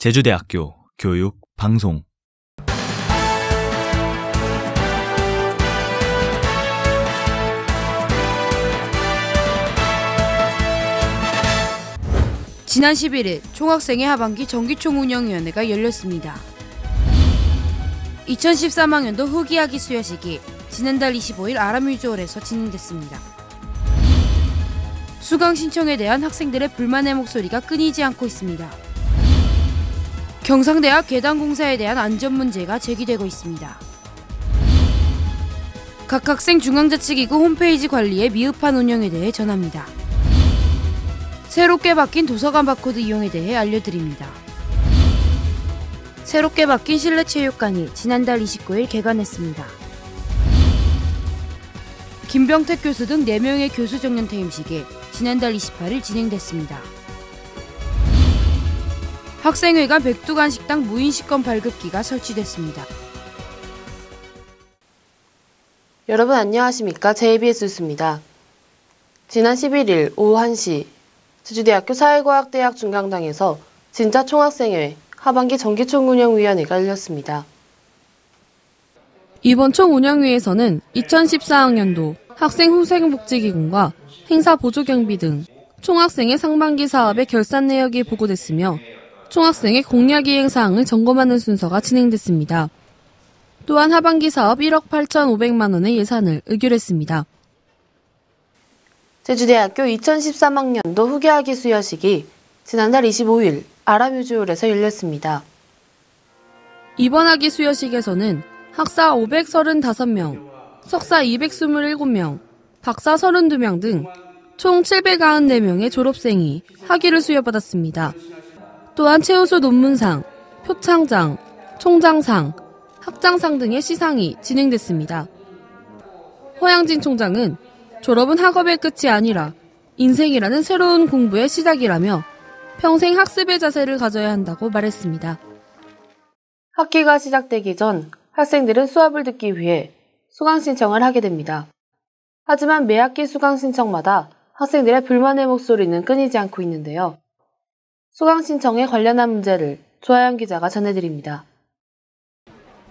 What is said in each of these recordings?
제주대학교 교육 방송 지난 11일 총학생회 하반기 정기총운영위원회가 열렸습니다. 2013학년도 후기학기 수여식이 지난달 25일 아람유즈홀에서 진행됐습니다. 수강 신청에 대한 학생들의 불만의 목소리가 끊이지 않고 있습니다. 경상대학 계단 공사에 대한 안전 문제가 제기되고 있습니다. 각 학생 중앙자치기구 홈페이지 관리의 미흡한 운영에 대해 전합니다. 새롭게 바뀐 도서관 바코드 이용에 대해 알려드립니다. 새롭게 바뀐 실내체육관이 지난달 29일 개관했습니다. 김병택 교수 등 4명의 교수 정년 퇴임식이 지난달 28일 진행됐습니다. 학생회관 백두간 식당 무인식권 발급기가 설치됐습니다. 여러분 안녕하십니까? JBS 뉴스입니다. 지난 11일 오후 1시 제주대학교 사회과학대학 중강당에서 진짜 총학생회 하반기 정기총운영위원회가 열렸습니다. 이번 총운영회에서는 2014학년도 학생후생복지기금과 행사보조경비 등 총학생회 상반기 사업의 결산 내역이 보고됐으며 총학생회 공약이행 사항을 점검하는 순서가 진행됐습니다. 또한 하반기 사업 1억 8,500만 원의 예산을 의결했습니다. 제주대학교 2013학년도 후기학기 수여식이 지난달 25일 아람유즈홀에서 열렸습니다. 이번 학기 수여식에서는 학사 535명, 석사 227명, 박사 32명 등 총 794명의 졸업생이 학위를 수여받았습니다. 또한 최우수 논문상, 표창장, 총장상, 학장상 등의 시상이 진행됐습니다. 허양진 총장은 졸업은 학업의 끝이 아니라 인생이라는 새로운 공부의 시작이라며 평생 학습의 자세를 가져야 한다고 말했습니다. 학기가 시작되기 전 학생들은 수업을 듣기 위해 수강 신청을 하게 됩니다. 하지만 매 학기 수강 신청마다 학생들의 불만의 목소리는 끊이지 않고 있는데요. 수강 신청에 관련한 문제를 조아영 기자가 전해드립니다.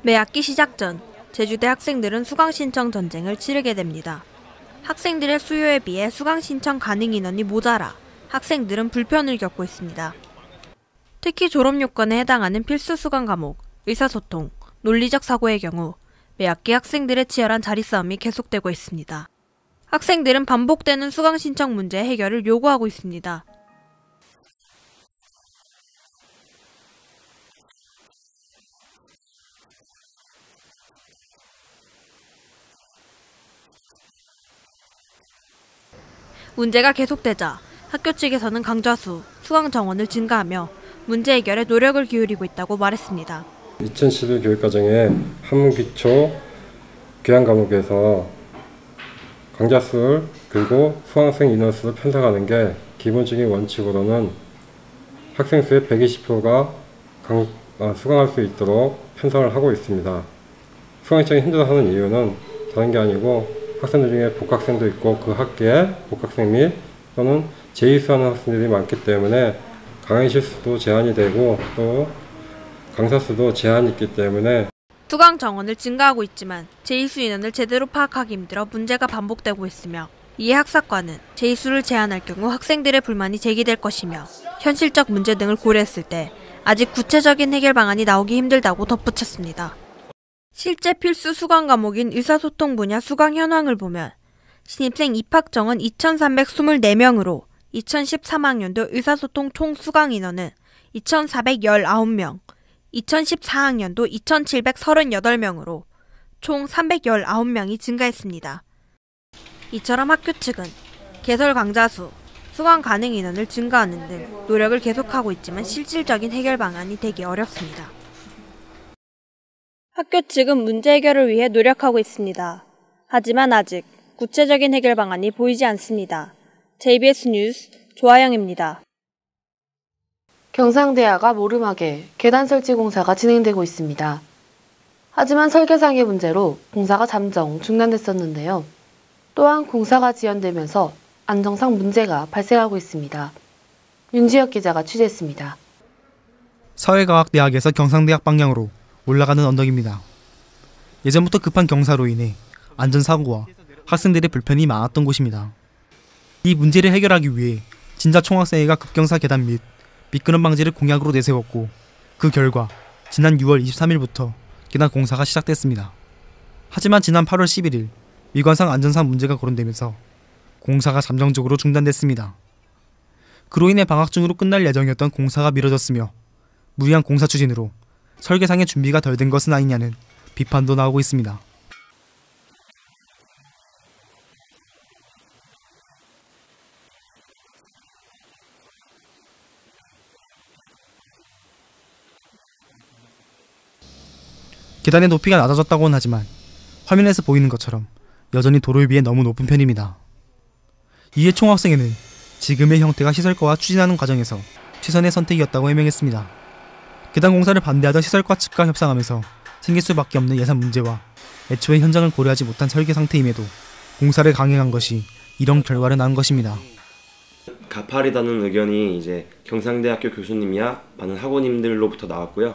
매 학기 시작 전 제주대 학생들은 수강 신청 전쟁을 치르게 됩니다. 학생들의 수요에 비해 수강 신청 가능 인원이 모자라 학생들은 불편을 겪고 있습니다. 특히 졸업 요건에 해당하는 필수 수강 과목, 의사소통, 논리적 사고의 경우 매 학기 학생들의 치열한 자리싸움이 계속되고 있습니다. 학생들은 반복되는 수강 신청 문제 해결을 요구하고 있습니다. 문제가 계속되자 학교 측에서는 강좌수, 수강 정원을 증가하며 문제 해결에 노력을 기울이고 있다고 말했습니다. 2011 교육과정에 한문기초 교양 과목에서 강좌수를 그리고 수강생 인원수를 편성하는 게 기본적인 원칙으로는 학생 수의 120%가 수강할 수 있도록 편성을 하고 있습니다. 수강 신청이 힘들어하는 이유는 다른 게 아니고 학생들 중에 복학생도 있고 그 학기에 복학생 및 또는 재이수하는 학생들이 많기 때문에 강의 실수도 제한이 되고 또 강사 수도 제한이 있기 때문에 수강 정원을 증가하고 있지만 재이수 인원을 제대로 파악하기 힘들어 문제가 반복되고 있으며 이에 학사과는 재이수를 제한할 경우 학생들의 불만이 제기될 것이며 현실적 문제 등을 고려했을 때 아직 구체적인 해결 방안이 나오기 힘들다고 덧붙였습니다. 실제 필수 수강 과목인 의사소통 분야 수강 현황을 보면 신입생 입학 정원 2,324명으로 2013학년도 의사소통 총 수강 인원은 2,419명, 2014학년도 2,738명으로 총 319명이 증가했습니다. 이처럼 학교 측은 개설 강좌수, 수강 가능 인원을 증가하는 등 노력을 계속하고 있지만 실질적인 해결 방안이 되기 어렵습니다. 학교 측은 문제 해결을 위해 노력하고 있습니다. 하지만 아직 구체적인 해결 방안이 보이지 않습니다. JBS 뉴스 조아영입니다. 경상대학 앞 오르막에 계단 설치 공사가 진행되고 있습니다. 하지만 설계상의 문제로 공사가 잠정 중단됐었는데요. 또한 공사가 지연되면서 안정상 문제가 발생하고 있습니다. 윤지혁 기자가 취재했습니다. 사회과학대학에서 경상대학 방향으로 올라가는 언덕입니다. 예전부터 급한 경사로 인해 안전사고와 학생들의 불편이 많았던 곳입니다. 이 문제를 해결하기 위해 진자 총학생회가 급경사 계단 및 미끄럼 방지를 공약으로 내세웠고, 그 결과 지난 6월 23일부터 계단 공사가 시작됐습니다. 하지만 지난 8월 11일 미관상 안전상 문제가 거론되면서 공사가 잠정적으로 중단됐습니다. 그로 인해 방학 중으로 끝날 예정이었던 공사가 미뤄졌으며, 무리한 공사 추진으로 설계상의 준비가 덜 된 것은 아니냐는 비판도 나오고 있습니다. 계단의 높이가 낮아졌다고는 하지만 화면에서 보이는 것처럼 여전히 도로에 비해 너무 높은 편입니다. 이에 총학생회는 지금의 형태가 시설과와 추진하는 과정에서 최선의 선택이었다고 해명했습니다. 계단 공사를 반대하던 시설과 측과 협상하면서 생길 수밖에 없는 예산 문제와 애초에 현장을 고려하지 못한 설계 상태임에도 공사를 강행한 것이 이런 결과를 낳은 것입니다. 가파르다는 의견이 이제 경상대학교 교수님이야 많은 학우님들로부터 나왔고요.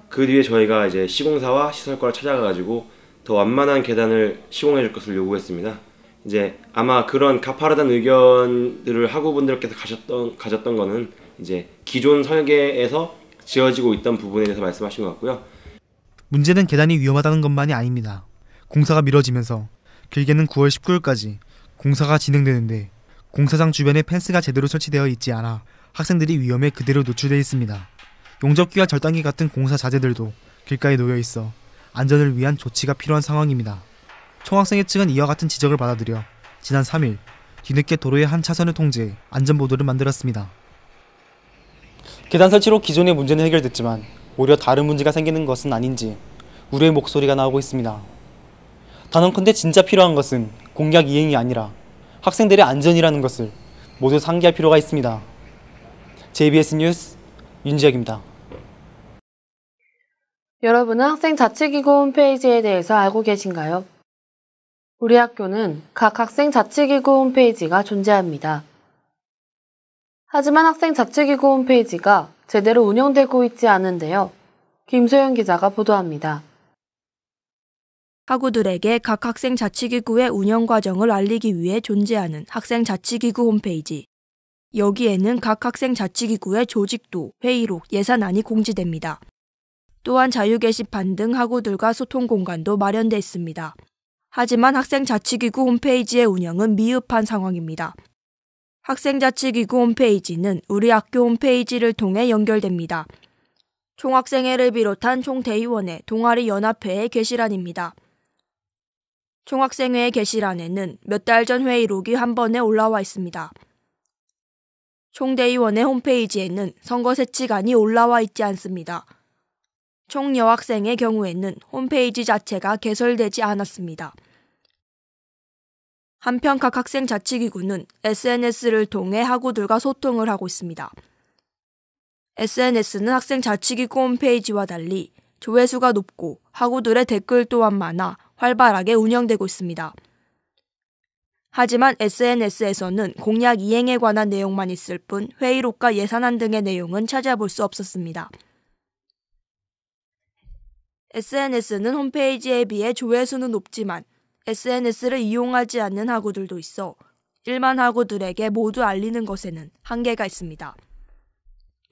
그 뒤에 저희가 이제 시공사와 시설과를 찾아가가지고 더 완만한 계단을 시공해줄 것을 요구했습니다. 이제 아마 그런 가파르다는 의견들을 학우분들께서 가졌던 거는 이제 기존 설계에서 지어지고 있던 부분에 대해서 말씀하신 것 같고요. 문제는 계단이 위험하다는 것만이 아닙니다. 공사가 미뤄지면서 길게는 9월 19일까지 공사가 진행되는데, 공사장 주변에 펜스가 제대로 설치되어 있지 않아 학생들이 위험에 그대로 노출되어 있습니다. 용접기와 절단기 같은 공사 자재들도 길가에 놓여 있어 안전을 위한 조치가 필요한 상황입니다. 총학생회 측은 이와 같은 지적을 받아들여 지난 3일 뒤늦게 도로의 한 차선을 통제해 안전보도를 만들었습니다. 계단 설치로 기존의 문제는 해결됐지만 오히려 다른 문제가 생기는 것은 아닌지 우려의 목소리가 나오고 있습니다. 단언컨대 진짜 필요한 것은 공약 이행이 아니라 학생들의 안전이라는 것을 모두 상기할 필요가 있습니다. JBS 뉴스 윤지혁입니다. 여러분은 학생자치기구 홈페이지에 대해서 알고 계신가요? 우리 학교는 각 학생자치기구 홈페이지가 존재합니다. 하지만 학생자치기구 홈페이지가 제대로 운영되고 있지 않은데요. 김소연 기자가 보도합니다. 학우들에게 각 학생자치기구의 운영 과정을 알리기 위해 존재하는 학생자치기구 홈페이지. 여기에는 각 학생자치기구의 조직도, 회의록, 예산안이 공지됩니다. 또한 자유 게시판 등 학우들과 소통 공간도 마련돼 있습니다. 하지만 학생자치기구 홈페이지의 운영은 미흡한 상황입니다. 학생자치기구 홈페이지는 우리 학교 홈페이지를 통해 연결됩니다. 총학생회를 비롯한 총대의원회, 동아리연합회의 게시란입니다. 총학생회의 게시란에는 몇 달 전 회의록이 한 번에 올라와 있습니다. 총대의원회 홈페이지에는 선거 세치간이 올라와 있지 않습니다. 총여학생의 경우에는 홈페이지 자체가 개설되지 않았습니다. 한편 각 학생자치기구는 SNS를 통해 학우들과 소통을 하고 있습니다. SNS는 학생자치기구 홈페이지와 달리 조회수가 높고 학우들의 댓글 또한 많아 활발하게 운영되고 있습니다. 하지만 SNS에서는 공약 이행에 관한 내용만 있을 뿐 회의록과 예산안 등의 내용은 찾아볼 수 없었습니다. SNS는 홈페이지에 비해 조회수는 높지만 SNS를 이용하지 않는 학우들도 있어 일반 학우들에게 모두 알리는 것에는 한계가 있습니다.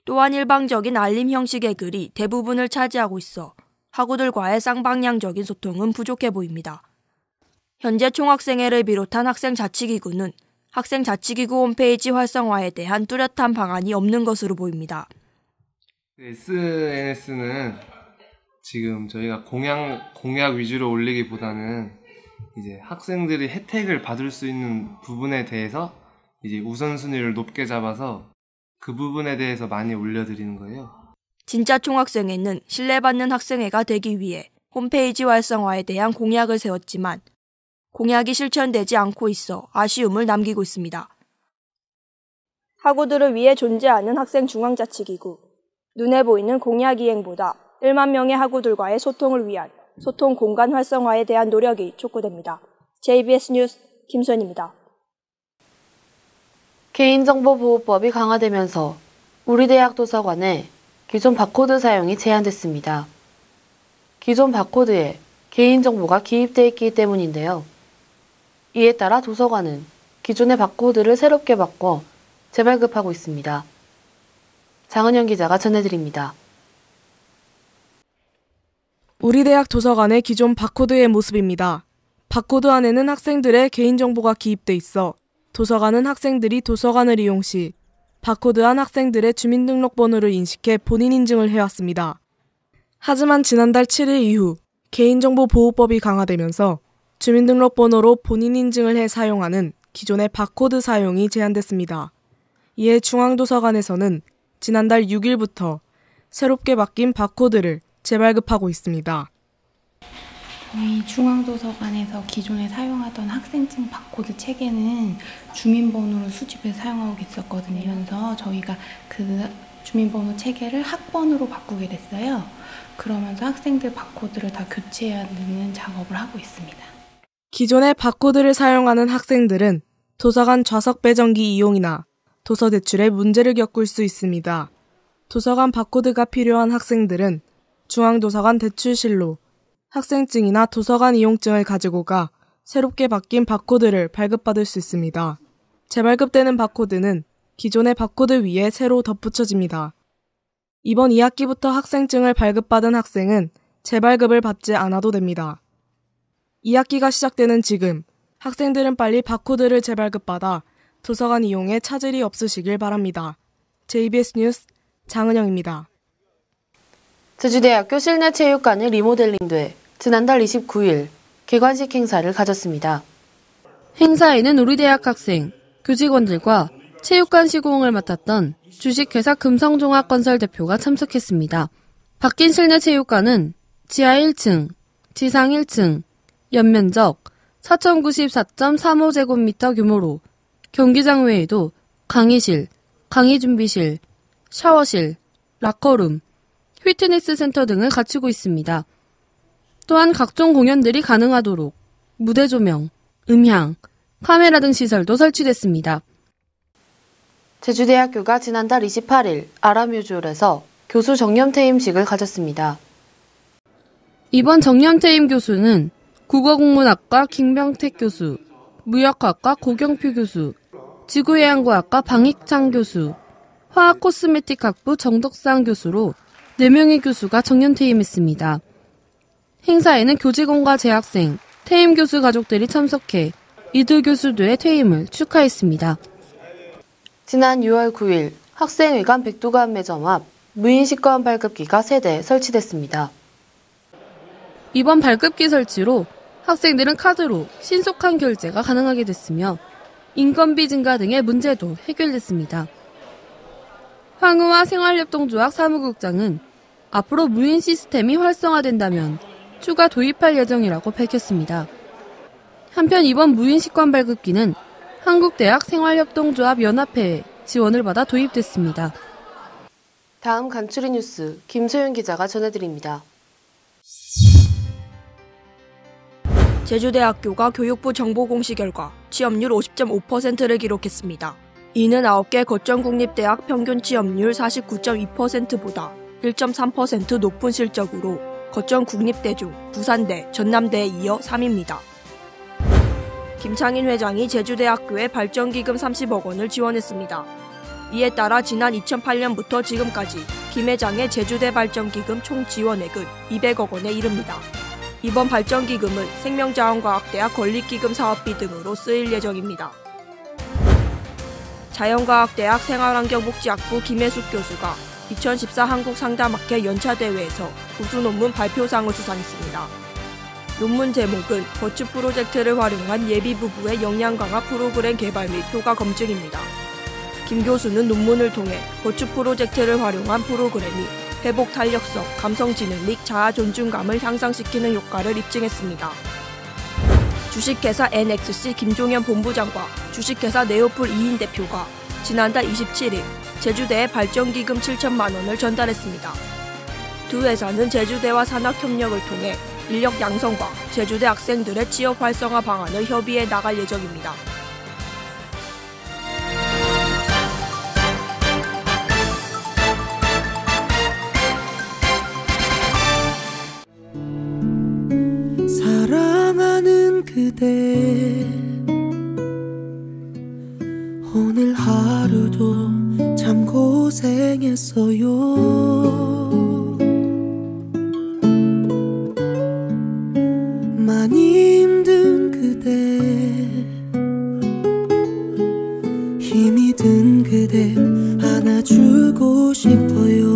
또한 일방적인 알림 형식의 글이 대부분을 차지하고 있어 학우들과의 쌍방향적인 소통은 부족해 보입니다. 현재 총학생회를 비롯한 학생자치기구는 학생자치기구 홈페이지 활성화에 대한 뚜렷한 방안이 없는 것으로 보입니다. SNS는 지금 저희가 공약 위주로 올리기보다는 이제 학생들이 혜택을 받을 수 있는 부분에 대해서 이제 우선순위를 높게 잡아서 그 부분에 대해서 많이 올려드리는 거예요. 진짜 총학생회는 신뢰받는 학생회가 되기 위해 홈페이지 활성화에 대한 공약을 세웠지만 공약이 실천되지 않고 있어 아쉬움을 남기고 있습니다. 학우들을 위해 존재하는 학생중앙자치기구. 눈에 보이는 공약 이행보다 1만 명의 학우들과의 소통을 위한 소통 공간 활성화에 대한 노력이 촉구됩니다. JBS 뉴스 김소연입니다. 개인정보보호법이 강화되면서 우리 대학 도서관에 기존 바코드 사용이 제한됐습니다. 기존 바코드에 개인정보가 기입되어 있기 때문인데요. 이에 따라 도서관은 기존의 바코드를 새롭게 바꿔 재발급하고 있습니다. 장은영 기자가 전해드립니다. 우리 대학 도서관의 기존 바코드의 모습입니다. 바코드 안에는 학생들의 개인정보가 기입돼 있어 도서관은 학생들이 도서관을 이용 시 바코드 안 학생들의 주민등록번호를 인식해 본인 인증을 해왔습니다. 하지만 지난달 7일 이후 개인정보보호법이 강화되면서 주민등록번호로 본인 인증을 해 사용하는 기존의 바코드 사용이 제한됐습니다. 이에 중앙도서관에서는 지난달 6일부터 새롭게 바뀐 바코드를 재발급하고 있습니다. 저희 중앙도서관에서 기존에 사용하던 학생증 바코드 체계는 주민번호를 수집해서 사용하고 있었거든요. 그래서 저희가 그 주민번호 체계를 학번으로 바꾸게 됐어요. 그러면서 학생들 바코드를 다 교체해야 되는 작업을 하고 있습니다. 기존의 바코드를 사용하는 학생들은 도서관 좌석 배정기 이용이나 도서 대출에 문제를 겪을 수 있습니다. 도서관 바코드가 필요한 학생들은 중앙도서관 대출실로 학생증이나 도서관 이용증을 가지고 가 새롭게 바뀐 바코드를 발급받을 수 있습니다. 재발급되는 바코드는 기존의 바코드 위에 새로 덧붙여집니다. 이번 2학기부터 학생증을 발급받은 학생은 재발급을 받지 않아도 됩니다. 2학기가 시작되는 지금 학생들은 빨리 바코드를 재발급받아 도서관 이용에 차질이 없으시길 바랍니다. JBS 뉴스 장은영입니다. 제주대학교 실내체육관이 리모델링돼 지난달 29일 개관식 행사를 가졌습니다. 행사에는 우리 대학 학생, 교직원들과 체육관 시공을 맡았던 주식회사 금성종합건설 대표가 참석했습니다. 바뀐 실내체육관은 지하 1층, 지상 1층, 연면적 4,094.35제곱미터 규모로 경기장 외에도 강의실, 강의준비실, 샤워실, 락커룸, 피트니스 센터 등을 갖추고 있습니다. 또한 각종 공연들이 가능하도록 무대 조명, 음향, 카메라 등 시설도 설치됐습니다. 제주대학교가 지난달 28일 아라뮤즈홀에서 교수 정년퇴임식을 가졌습니다. 이번 정년퇴임 교수는 국어국문학과 김병택 교수, 무역학과 고경표 교수, 지구해양과학과 방익창 교수, 화학코스메틱학부 정덕상 교수로 4명의 교수가 정년퇴임했습니다. 행사에는 교직원과 재학생, 퇴임 교수 가족들이 참석해 이들 교수들의 퇴임을 축하했습니다. 지난 6월 9일 학생회관 백두관 매점 앞 무인식권 발급기가 3대 설치됐습니다. 이번 발급기 설치로 학생들은 카드로 신속한 결제가 가능하게 됐으며 인건비 증가 등의 문제도 해결됐습니다. 황우화 생활협동조합 사무국장은 앞으로 무인 시스템이 활성화된다면 추가 도입할 예정이라고 밝혔습니다. 한편 이번 무인 식권 발급기는 한국대학 생활협동조합 연합회에 지원을 받아 도입됐습니다. 다음 간추리 뉴스 김소연 기자가 전해드립니다. 제주대학교가 교육부 정보 공시 결과 취업률 50.5%를 기록했습니다. 이는 9개 거점 국립대학 평균 취업률 49.2%보다 1.3% 높은 실적으로 거점 국립대 중 부산대, 전남대에 이어 3위입니다. 김창인 회장이 제주대학교에 발전기금 30억 원을 지원했습니다. 이에 따라 지난 2008년부터 지금까지 김 회장의 제주대 발전기금 총 지원액은 200억 원에 이릅니다. 이번 발전기금은 생명자원과학대학 건립기금 사업비 등으로 쓰일 예정입니다. 자연과학대학 생활환경복지학부 김혜숙 교수가 2014 한국상담학회 연차대회에서 우수 논문 발표상을 수상했습니다. 논문 제목은 버추 프로젝트를 활용한 예비부부의 역량 강화 프로그램 개발 및 효과 검증입니다. 김 교수는 논문을 통해 버추 프로젝트를 활용한 프로그램이 회복 탄력성, 감성 지능 및 자아 존중감을 향상시키는 효과를 입증했습니다. 주식회사 NXC 김종현 본부장과 주식회사 네오플 이인 대표가 지난달 27일 제주대에 발전기금 7천만 원을 전달했습니다. 두 회사는 제주대와 산학협력을 통해 인력 양성과 제주대 학생들의 취업 활성화 방안을 협의해 나갈 예정입니다. 오늘 하루도 참 고생했어요. 많이 힘든 그대, 힘이 든 그대 안아주고 싶어요.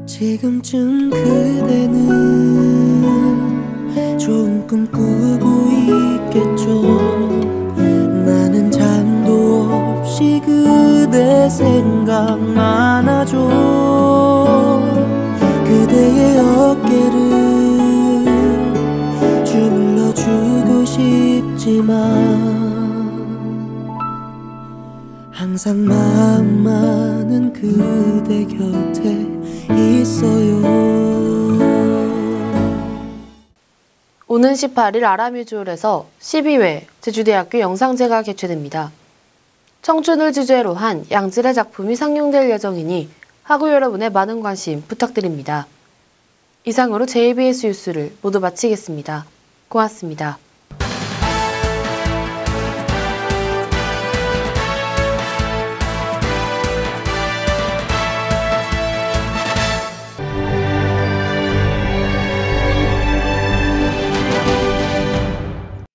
지금쯤 그대는 좋은 꿈 꾸고 있겠죠. 나는 잠도 없이 그대 생각만 하죠. 그대의 어깨를 주물러주고 싶지만 항상 마음만은 그대 곁에 있어요. 오는 18일 아라뮤즈홀에서 12회 제주대학교 영상제가 개최됩니다. 청춘을 주제로 한 양질의 작품이 상영될 예정이니 학우 여러분의 많은 관심 부탁드립니다. 이상으로 JBS 뉴스를 모두 마치겠습니다. 고맙습니다.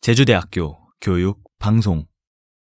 제주대학교 교육 방송